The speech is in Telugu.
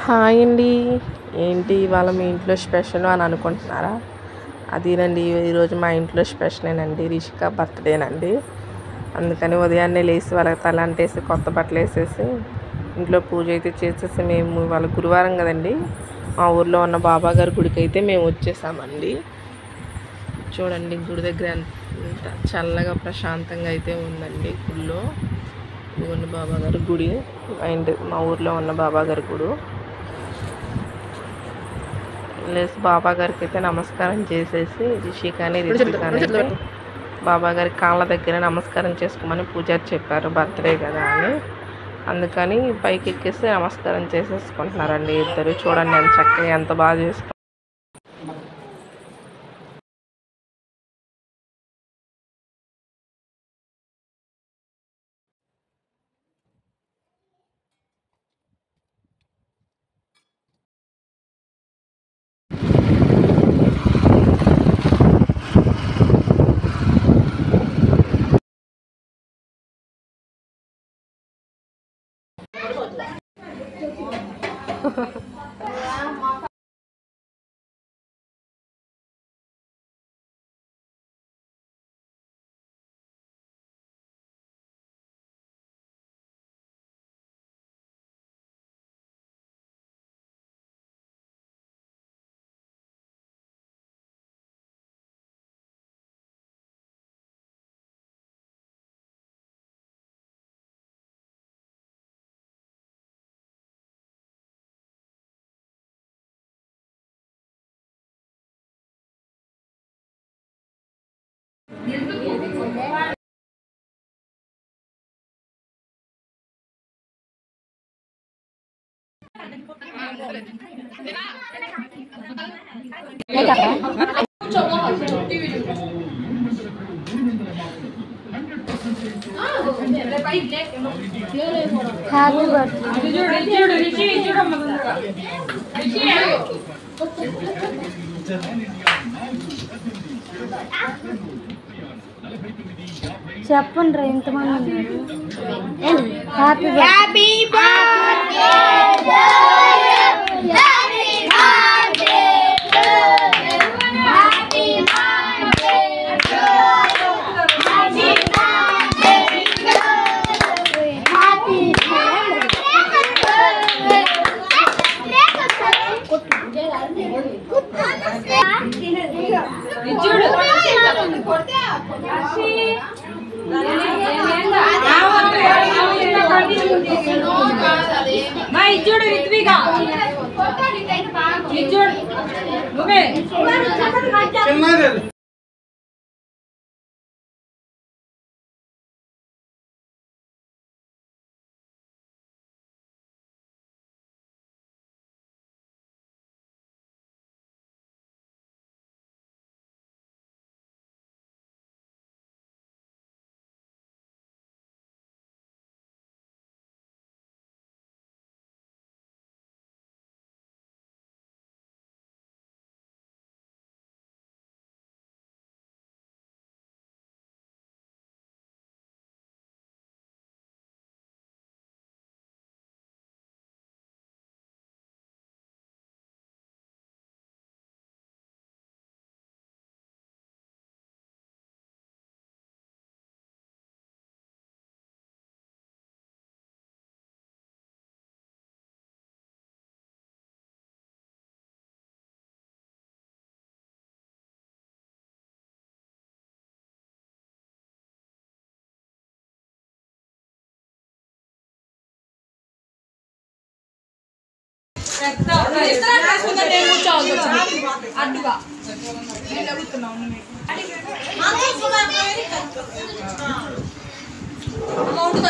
హాయ్ అండి. ఏంటి ఇవాళ మీ ఇంట్లో స్పెషల్ అని అనుకుంటున్నారా? అదేనండి, ఈరోజు మా ఇంట్లో స్పెషలేనండి. రిషిక బర్త్డేనండి. అందుకని ఉదయాన్నే లేచి వాళ్ళకి తలంటేసి కొత్త బట్టలు వేసేసి ఇంట్లో పూజ అయితే చేసేసి మేము వాళ్ళ గురువారం కదండి, మా ఊర్లో ఉన్న బాబాగారి గుడికి అయితే మేము వచ్చేసామండి. చూడండి గుడి దగ్గర ఎంత చల్లగా ప్రశాంతంగా అయితే ఉందండి. గుడిలో ఇదిగోండి బాబాగారి గుడి, అండ్ మా ఊర్లో ఉన్న బాబాగారి గుడి. లేసి బాబా గారికి అయితే నమస్కారం చేసేసి రిషికాని అయితే బాబా గారి కాళ్ళ దగ్గర నమస్కారం చేసుకోమని పూజారి చెప్పారు, బర్త్డే కదా అని. అందుకని పైకి ఎక్కేసి నమస్కారం చేసేసుకుంటున్నారండి ఇద్దరు. చూడండి ఎంత చక్కగా ఎంత బాగా చేసుకుంటారు. చెప్పండి రా, ఎంతమంది ఉన్నారు? హ్యాపీ ఇచ్చుడు రిత్విక ఇచ్చుడు నువ్వే అడ్డుగా అమౌంట్